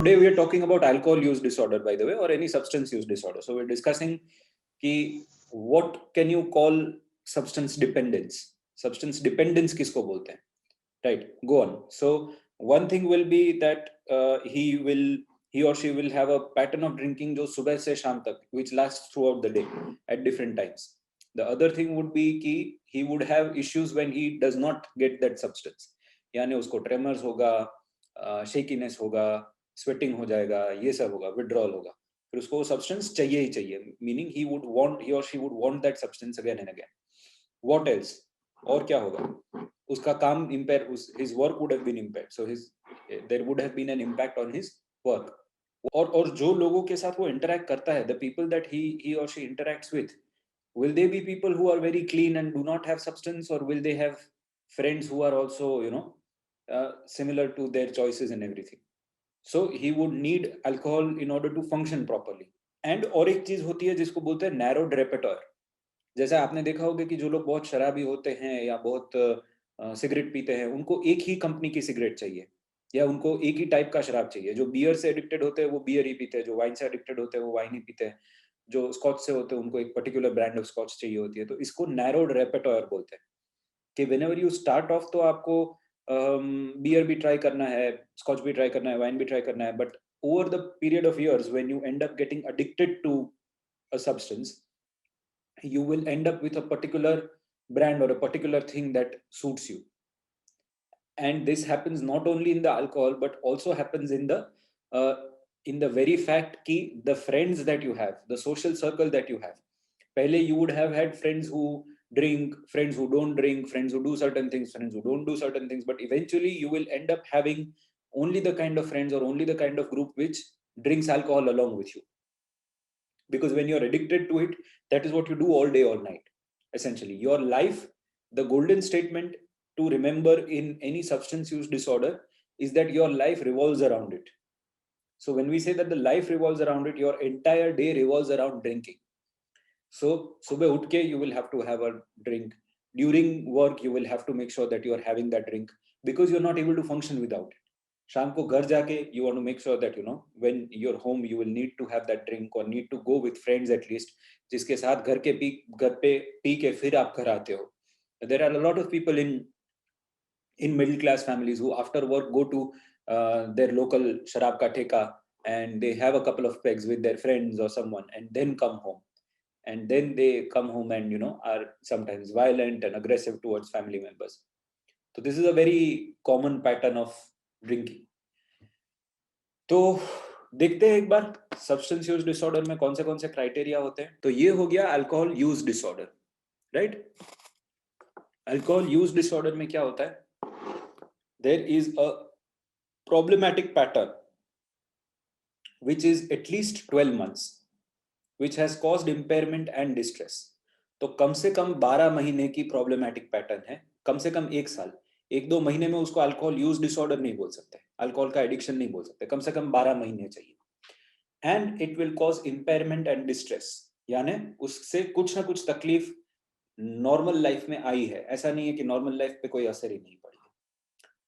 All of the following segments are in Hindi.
Today we are talking about alcohol use disorder, by the way, or any substance use disorder. So we're discussing कि what can you call substance dependence? Substance dependence किसको बोलते हैं? Right? Go on. So one thing will be that he or she will have a pattern of drinking जो सुबह से शाम तक, which lasts throughout the day at different times. The other thing would be कि he would have issues when he does not get that substance. यानी उसको tremors होगा, shakiness होगा, स्वेटिंग हो जाएगा, ये सब होगा, विड्रॉल होगा, फिर उसको सब्सटेंस चाहिए ही चाहिए, मीनिंग ही और she would want that substance again and again. What else? और क्या होगा? उसका काम impair, his work would have been impaired, so his there would have been an impact on his work. और जो लोगों के साथ वो इंटरैक्ट करता है, द पीपल दैट ही और she interacts with, will they be people who are very clean and do not have substance, or will they have friends who are also similar to their choices and everything? So he would need alcohol in order to function properly. And और एक चीज होती है जिसको बोलते हैं narrowed repertoire. जैसा आपने देखा होगा कि जो लोग बहुत शराबी होते हैं या बहुत सिगरेट पीते हैं, उनको एक ही कंपनी की सिगरेट चाहिए, या उनको एक ही टाइप का शराब चाहिए. जो बियर से एडिक्टेड होते हैं वो बियर ही पीते हैं, जो वाइन से एडिक्टेड होते हैं वो वाइन ही पीते हैं, जो स्कॉच से होते हैं उनको एक पर्टिकुलर ब्रांड ऑफ स्कॉच चाहिए होती है. तो इसको नैरोड रेpertoire बोलते हैं कि व्हेनेवर यू स्टार्ट ऑफ तो आपको बियर भी ट्राई करना है, स्कॉच भी ट्राई करना है, वाइन भी ट्राई करना है, but over the period of years when you end up getting addicted to a substance, you will end up with a particular brand or a particular thing that suits you. And this happens not only in the alcohol but also happens uh, in the very fact ki the friends that you have, the social circle that you have. Pehle you would have had friends who drink, friends who don't drink, friends who do certain things, friends who don't do certain things, but eventually you will end up having only the kind of friends or only the kind of group which drinks alcohol along with you. Because when you're addicted to it, that is what you do all day, all night. Essentially, your life, the golden statement to remember in any substance use disorder is that your life revolves around it. So when we say that the life revolves around it, your entire day revolves around drinking. So subah utke, you will have to have a drink. During work, you will have to make sure that you are having that drink because you're not able to function without it. शाम को घर जाके you want to make sure that when you're home you will need to have that drink or need to go with friends at least, जिसके साथ घर पे पी के फिर आप घर आते हो. There are a lot of people in middle class families who after work go to their local sharab ka theka and they have a couple of pegs with their friends or someone and then come home. And then they come home and are sometimes violent and aggressive towards family members. So this is a very common pattern of drinking. तो देखते हैं एक बार सब्सटेंस यूज डिसऑर्डर में कौन से क्राइटेरिया होते हैं. तो ये हो गया alcohol use disorder, right. Alcohol use disorder में क्या होता है? There is a problematic pattern which is at least 12 months which has caused impairment and distress. तो कम से कम 12 महीने की प्रॉब्लमैटिक पैटर्न है, कम से कम 1 साल. 1-2 महीने में उसको अल्कोहल यूज डिसऑर्डर नहीं बोल सकते, अल्कोहल का एडिक्शन नहीं बोल सकते, कम से कम 12 महीने चाहिए. And it will cause impairment and distress, यानी उससे कुछ ना कुछ तकलीफ नॉर्मल लाइफ में आई है, ऐसा नहीं है कि नॉर्मल लाइफ पे कोई असर ही नहीं पड़ी.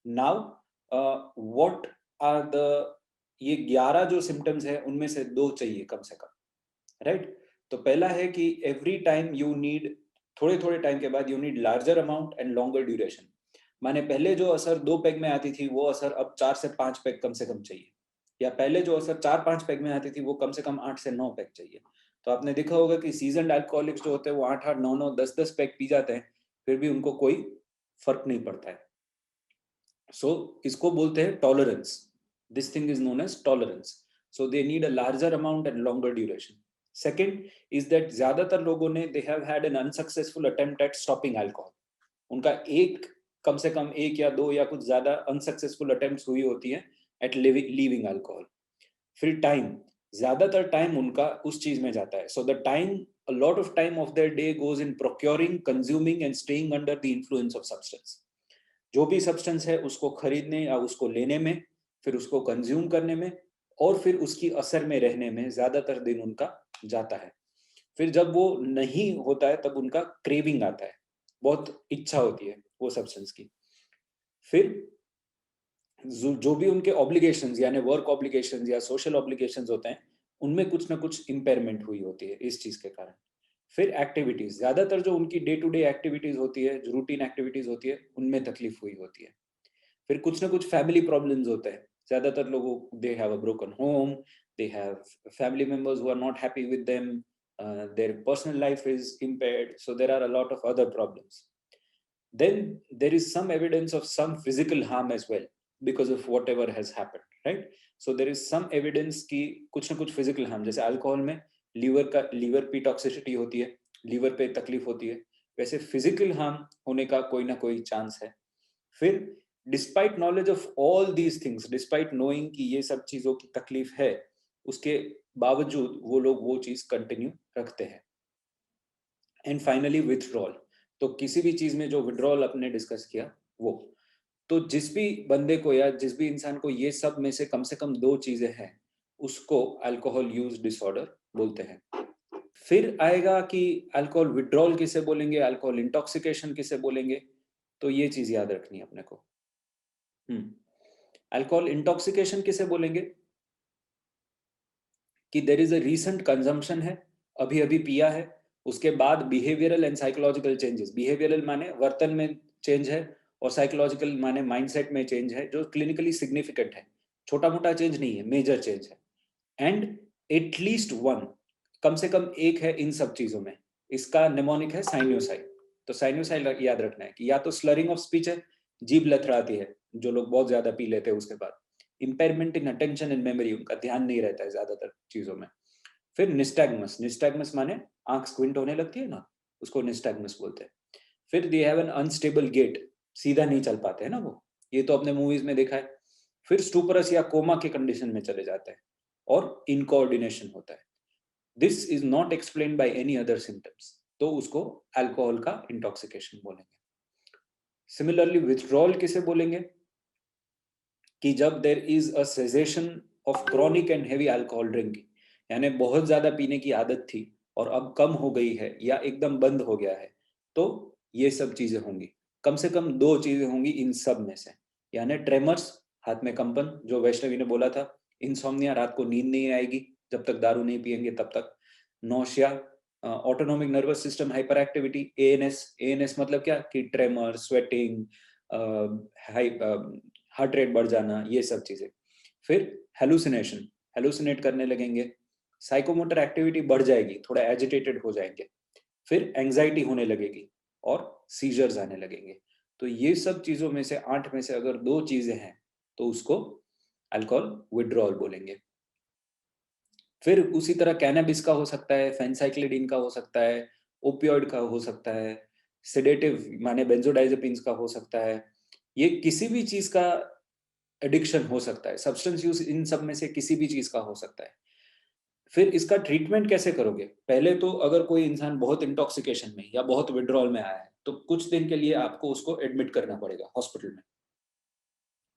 नाउ व्हाट आर द, ये 11 जो सिम्टम्स है उनमें से 2 चाहिए कम से कम, राइट. तो पहला है कि एवरी टाइम यू नीड, थोड़े टाइम के बाद you need larger amount and longer duration. माने पहले जो असर 2 पेग में आती थी वो असर अब 4 से 5 पेग कम से कम चाहिए, या पहले जो असर 4-5 पेग में आती थी वो कम से कम 8 से 9 पेग चाहिए. तो आपने देखा होगा कि सीजन्ड अल्कोहलिक्स जो होते हैं वो 8-8, 9-9, 10-10 पेग पी जाते हैं, फिर भी उनको कोई फर्क नहीं पड़ता है. सो इसको बोलते हैं tolerance. This thing is known as tolerance. So they need a larger amount and longer duration. Second is that ज्यादातर लोगों ने they have had an unsuccessful attempt at stopping alcohol. उनका कम से कम 1 या 2 या कुछ ज्यादा अनसक्सेसफुल अटेम्प्ट्स हुई होती हैं एट लीविंग अल्कोहल. फिर टाइम, ज्यादातर टाइम उनका उस चीज में जाता है. So the time, a lot of time of their day goes in procuring, consuming and staying under the influence of substance. जो भी सब्सटेंस है उसको खरीदने या उसको लेने में, फिर उसको कंज्यूम करने में और फिर उसकी असर में रहने में ज्यादातर दिन उनका जाता है. फिर जब वो नहीं होता है तब उनका क्रेविंग आता है, बहुत इच्छा होती है वो सब्सटेंस की. फिर जो भी उनके ऑब्लिगेशंस यानी वर्क ऑब्लिगेशंस या सोशल ऑब्लिगेशंस होते हैं, उनमें कुछ ना कुछ इम्पेयरमेंट हुई होती है इस चीज के कारण। फिर एक्टिविटीज, ज्यादातर जो उनकी डे टू डे एक्टिविटीज होती है, जो रूटीन एक्टिविटीज होती है, उनमें तकलीफ हुई होती है। फिर कुछ ना कुछ फैमिली प्रॉब्लम्स होते हैं, ज्यादातर लोगों, they have a broken home, they have family members who are not happy with them, their personal life is impaired, so there are a lot of other problems. Then there is some evidence of some physical harm as well because of whatever has happened, right? So there is some evidence कि कुछ ना कुछ physical harm, जैसे अल्कोहल में लीवर की टॉक्सिसिटी होती है, लीवर पे तकलीफ होती है, वैसे फिजिकल हार्म होने का कोई ना कोई चांस है। फिर despite knowledge of all these things, despite knowing कि ये सब चीजों की तकलीफ है, उसके बावजूद वो लोग वो चीज कंटिन्यू रखते हैं। एंड फाइनली विथड्रॉल, तो किसी भी चीज में जो विड्रॉल अपने डिस्कस किया वो, तो जिस भी बंदे को या जिस भी इंसान को ये सब में से कम दो चीजें हैं, उसको अल्कोहल यूज डिसऑर्डर बोलते हैं। फिर आएगा कि अल्कोहल विड्रॉल किसे बोलेंगे, अल्कोहल इंटॉक्सिकेशन किसे बोलेंगे, तो ये चीज याद रखनी है अपने को। अल्कोहल इंटॉक्सिकेशन किसे बोलेंगे कि देर इज अ रीसेंट कंजम्पशन है, अभी अभी पिया है, उसके बाद behavioural and psychological changes, behavioural माने वर्तन में चेंज है, और साइकोलॉजिकल माने माइंडसेट में चेंज है जो क्लिनिकली सिग्निफिकेंट है, छोटा मोटा चेंज नहीं है, मेजर चेंज है। एंड एटलीस्ट वन, कम से कम एक है इन सब चीजों में, इसका निमोनिक है साइनोसाइड। तो साइनोसाइड याद रखना है कि या तो स्लरिंग ऑफ स्पीच है, जीभ लथड़ाती है, जो लोग बहुत ज्यादा पी लेते हैं उसके बाद, impairment in attention and memory, उनका ध्यान नहीं रहता है ज्यादातर चीजों में। फिर निस्टैग्मस, निस्टैग्मस माने आंख स्क्विंट होने लगती है ना, उसको निस्टैग्मस बोलते हैं। फिर they have an unstable gait, सीधा नहीं चल पाते हैं ना वो, ये तो अपने मूवीज में देखा है। फिर स्टूपरस या कोमा के कंडीशन में चले जाते हैं, और इनकोऑर्डिनेशन होता है। This is not explain by any other symptoms, तो उसको अल्कोहल का इंटॉक्सिकेशन बोलेंगे। सिमिलरली विथड्रॉल किसे बोलेंगे कि जब there is a cessation of chronic and heavy alcohol drinking, यानी बहुत ज्यादा पीने की आदत थी और अब कम हो गई है या एकदम बंद हो गया है, तो ये सब चीजें होंगी। कम से कम दो चीजें होंगी इन सब में से, यानी ट्रेमर्स, हाथ में कंपन, जो वैष्णवी ने बोला था, इंसोम्निया, रात को नींद नहीं आएगी जब तक दारू नहीं पियेंगे तब तक, nausea, autonomic nervous system hyper activity, ANS, ANS मतलब क्या कि ट्रेमर, स्वेटिंग, हार्ट रेट बढ़ जाना, ये सब चीजें। फिर हेलुसिनेशन, हेलुसिनेट करने लगेंगे, साइकोमोटर एक्टिविटी बढ़ जाएगी, थोड़ा एजिटेटेड हो जाएंगे, फिर एंजाइटी होने लगेगी और सीजर्स आने लगेंगे। तो ये सब चीजों में से 8 में से अगर दो चीजें हैं तो उसको अल्कोहल विड्रॉल बोलेंगे। फिर उसी तरह कैनबिस का हो सकता है, फेनसाइक्लिडीन का हो सकता है, ओपियोइड का हो सकता है, सेडेटिव माने बेंजोडाइजेपिन्स का हो सकता है, ये किसी भी चीज का एडिक्शन हो सकता है, सब्सटेंस यूज इन सब में से किसी भी चीज का हो सकता है। फिर इसका ट्रीटमेंट कैसे करोगे, पहले तो अगर कोई इंसान बहुत इंटॉक्सिकेशन में या बहुत विड्रॉल में आया है तो कुछ दिन के लिए आपको उसको एडमिट करना पड़ेगा हॉस्पिटल में।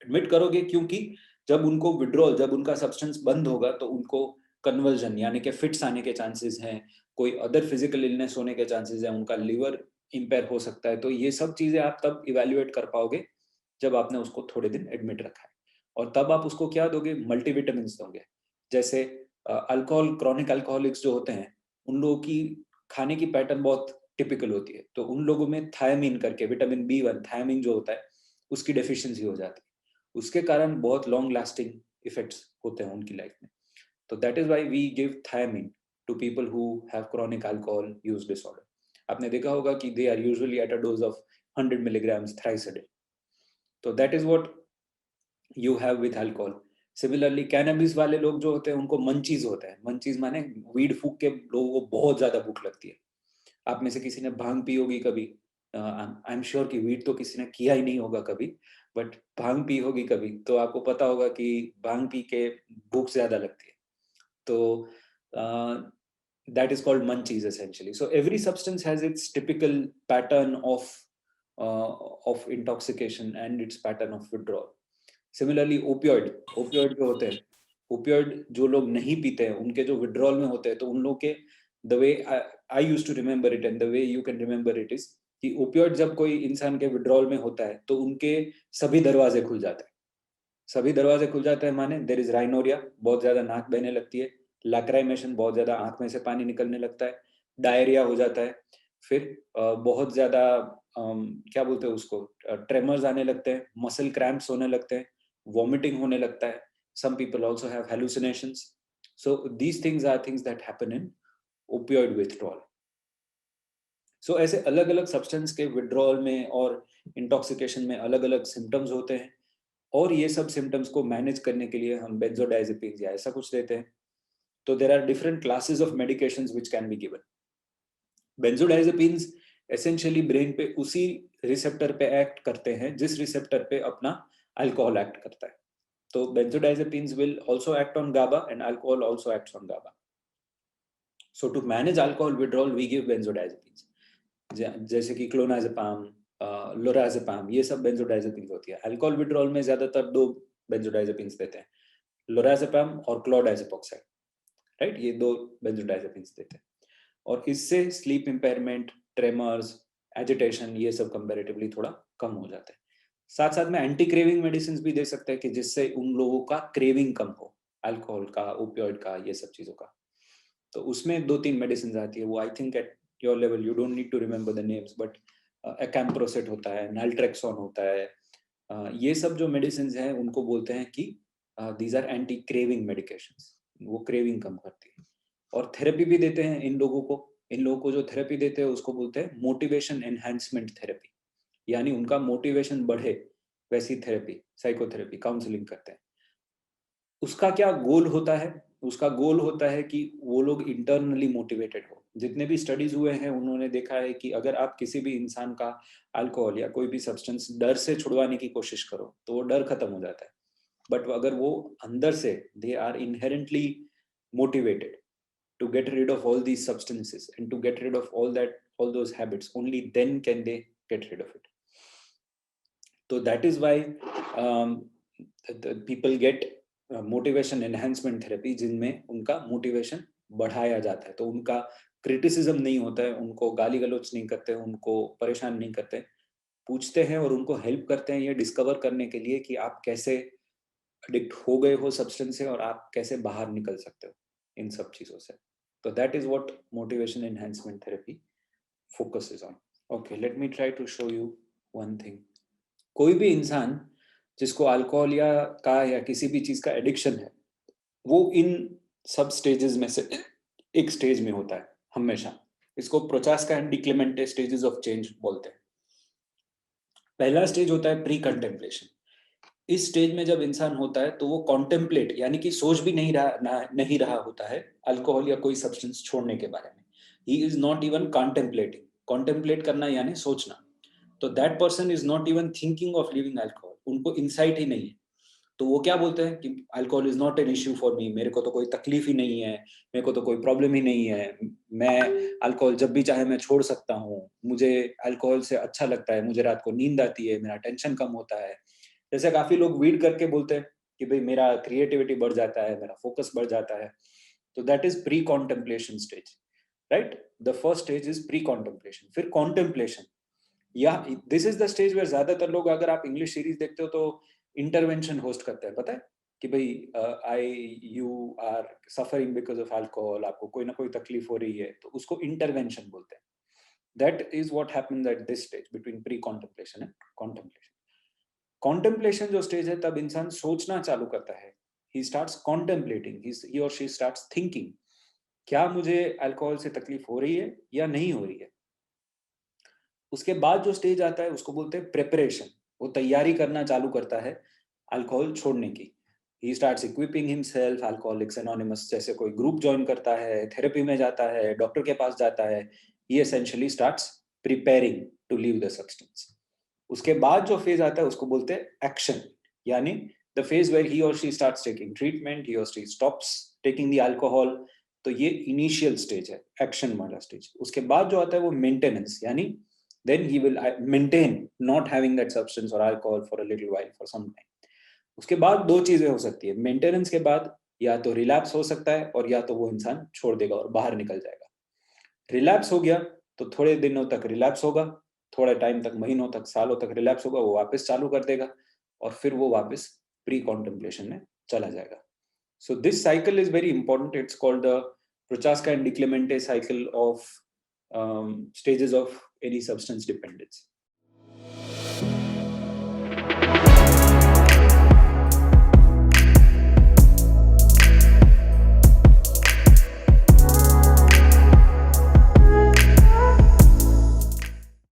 एडमिट करोगे क्योंकि जब उनको विड्रॉल, जब उनका सब्सटेंस बंद होगा तो उनको कन्वर्जन यानी कि फिट्स आने के चांसेस हैं, कोई अदर फिजिकल इलनेस होने के चांसेस हैं, उनका लिवर इंपेयर हो सकता है। तो ये सब चीजें आप तब इवेल्युएट कर पाओगे जब आपने उसको थोड़े दिन एडमिट रखा है। और तब आप उसको क्या दोगे, मल्टीविटामिन दोगे। जैसे अल्कोहल, क्रॉनिक अल्कोहलिक्स जो होते हैं, उन लोगों की खाने की पैटर्न बहुत टिपिकल होती है, तो उन लोगों में थायमीन करके विटामिन B1 थायमीन जो होता है, उसकी डेफिशिएंसी हो जाती है, उसके कारण बहुत लॉन्ग लास्टिंग इफेक्ट्स होते हैं उनकी लाइफ में। तो that is why we give thiamine to people who have chronic alcohol use disorder. आपने देखा होगा कि they are usually at a dose of 100 milligrams thrice a day. तो that is what you have with alcohol. Similarly cannabis वाले लोग जो होते हैं उनको मंचीज होता है, मंचीज माने वीड फूक के लोगों को बहुत ज्यादा भूख लगती है। आप में से किसी ने भांग पी होगी कभी, आई एम श्योर कि वीड तो किसी ने किया ही नहीं होगा कभी, बट भांग पी होगी कभी, तो आपको पता होगा कि भांग पी के भूख ज्यादा लगती है। तो that is called munchies essentially. So every substance has its typical pattern of intoxication and its pattern of withdrawal. Similarly opioid, opioid जो होते हैं, opioid जो लोग नहीं पीते हैं उनके जो withdrawal में होते हैं, तो उन लोग के the way I used to remember it and the way you can remember it is कि opioid जब कोई इंसान के withdrawal में होता है तो उनके सभी दरवाजे खुल जाते हैं, सभी दरवाजे खुल जाते हैं माने देयर इज राइनोरिया, बहुत ज्यादा नाक बहने लगती है, लैक्राइमेशन, बहुत ज्यादा आंख में से पानी निकलने लगता है, डायरिया हो जाता है, फिर बहुत ज्यादा क्या बोलते हैं उसको, ट्रेमर्स आने लगते हैं, मसल क्रैम्प्स होने लगते हैं, वॉमिटिंग होने लगता है, some people also have hallucinations. So these things are things that happen in opioid withdrawal. So ऐसे अलग अलग सब्सटेंस के विड्रॉल में और इंटॉक्सिकेशन में अलग अलग सिम्टम्स होते हैं, और ये सब सिम्टम्स को मैनेज करने के लिए हम बेंजोडाइजेपिन्स या ऐसा कुछ देते हैं. तो there are different classes of medications which can be given. Benzodiazepines essentially brain पे उसी रिसेप्टर पे एक्ट करते हैं जिस रिसेप्टर पे अपना अल्कोहल एक्ट करता है. तो benzodiazepines will also act on GABA and alcohol also acts on GABA. So to manage alcohol withdrawal, we give benzodiazepines. जैसे कि क्लोनाज़ेपाम, लोराज़ेपाम, ये सब बेंजोडाइजेपिन्स होती है. अल्कोहल विड्रॉल में ज्यादातर दो बेंजोडाइजेपिन्स देते हैं, लोराज़ेपाम और क्लोडाइजेपोक्साइड, राइट. ये दो बेंजोडाइजेपिन्स देते हैं, और इससे स्लीप इंपेयरमेंट, ट्रेमर्स, एजिटेशन, ये सब कंपैरेटिवली थोड़ा कम हो जाता है. साथ साथ में एंटी क्रेविंग मेडिसिन भी दे सकते हैं कि जिससे उन लोगों का क्रेविंग कम हो, अल्कोहल का, ओपियोइड का, ये सब चीजों का. तो उसमें 2-3 मेडिसिन आती है, वो I think at your level you don't need to remember the names, but acamprosate होता है, नाल्ट्रेक्सोन होता है. ये सब जो मेडिसिन हैं उनको बोलते हैं कि these are anti craving medications, वो क्रेविंग कम करती है. और थेरेपी भी देते हैं इन लोगों को. इन लोगों को जो थेरेपी देते हैं उसको बोलते हैं मोटिवेशन एनहांसमेंट थेरेपी, यानी उनका मोटिवेशन बढ़े वैसी थेरेपी, साइकोथेरेपी, काउंसलिंग करते हैं. उसका क्या गोल होता है? उसका गोल होता है कि वो लोग इंटरनली मोटिवेटेड हो. जितने भी स्टडीज हुए हैं उन्होंने देखा है कि अगर आप किसी भी इंसान का अल्कोहल या कोई भी सब्सटेंस डर से छुड़वाने की कोशिश करो तो वो डर खत्म हो जाता है. बट अगर वो अंदर से they are inherently motivated to get rid of all these substances and to get rid of all those habits, only then can they get rid of it. So that is why the people get motivation enhancement therapy, जिनमें उनका मोटिवेशन बढ़ाया जाता है. तो उनका क्रिटिसिज्म नहीं होता है, उनको गाली गलौज नहीं करते, उनको परेशान नहीं करते, पूछते हैं और उनको हेल्प करते हैं ये डिस्कवर करने के लिए कि आप कैसे एडिक्ट हो गए हो सब्सटेंस से और आप कैसे बाहर निकल सकते हो इन सब चीजों से. तो that is what motivation enhancement therapy focuses on. Okay, let me try to show you one thing. कोई भी इंसान जिसको अल्कोहल या किसी भी चीज का एडिक्शन है, वो इन सब स्टेजेस में से एक स्टेज में होता है हमेशा. इसको Prochaska and DiClemente stages of change बोलते हैं. पहला स्टेज होता है प्री कंटेम्पलेशन. इस स्टेज में जब इंसान होता है तो वो कॉन्टेम्पलेट यानी कि सोच भी नहीं रहा होता है अल्कोहल या कोई सब्सटेंस छोड़ने के बारे में. He is not even contemplating. Contemplate करना यानी सोचना. तो that person is not even thinking of living alcohol. उनको इंसाइट ही नहीं है. तो वो क्या बोलते हैं कि alcohol is not an issue for me, मेरे को तो कोई तकलीफ ही नहीं है, मेरे को तो कोई प्रॉब्लम ही नहीं है, मैं अल्कोहल जब भी चाहे मैं छोड़ सकता हूँ, मुझे अल्कोहल से अच्छा लगता है, मुझे रात को नींद आती है, मेरा टेंशन कम होता है. जैसे काफी लोग वीड करके बोलते हैं कि भाई मेरा क्रिएटिविटी बढ़ जाता है, मेरा फोकस बढ़ जाता है. तो that is precontemplation stage, right. The first stage is precontemplation. फिर कॉन्टेम्पलेशन, या this is the stage where ज्यादातर लोग, अगर आप इंग्लिश सीरीज देखते हो तो इंटरवेंशन होस्ट करते हैं, पता है कि भाई you are suffering because of alcohol, आपको कोई ना कोई तकलीफ हो रही है, तो उसको इंटरवेंशन बोलते हैं. That is what happens at this stage between pre contemplation and contemplation. Contemplation जो स्टेज है तब इंसान सोचना चालू करता है. ही स्टार्ट्स कॉन्टेम्पलेटिंग, ही और शी स्टार्ट्स थिंकिंग, क्या मुझे अल्कोहल से तकलीफ हो रही है या नहीं हो रही है. उसके बाद जो स्टेज आता है उसको बोलते हैं प्रिपरेशन. वो तैयारी करना चालू करता है अल्कोहल छोड़ने की. He starts equipping himself, alcoholics anonymous जैसे कोई ग्रुप ज्वाइन करता है, थेरेपी में जाता है, डॉक्टर के पास जाता है. He essentially starts preparing to leave the substance. उसके बाद जो फेज आता है उसको बोलते हैं एक्शन, यानी द फेज वेयर ही और शी स्टार्ट्स टेकिंग ट्रीटमेंट, ही और she stops taking the alcohol. तो ये इनिशियल स्टेज है, एक्शन वाला स्टेज. उसके बाद जो आता है वो मेंटेनेंस, यानी then he will maintain not having that substance or alcohol for a little while, for some time. उसके बाद दो चीजें हो सकती है. मेंटेनेंस के बाद या तो रिलैप्स हो सकता है और या तो वो इंसान छोड़ देगा और बाहर निकल जाएगा. रिलैप्स हो गया तो थोड़े दिनों तक रिलैप्स होगा, थोड़े टाइम तक, महीनों तक, सालों तक रिलैप्स होगा, वो वापस चालू कर देगा और फिर वो वापस प्री कॉन्टेम्पलेशन में चला जाएगा. So this cycle is very important. It's called the Prochaska and DiClemente cycle of stages of any substance dependence.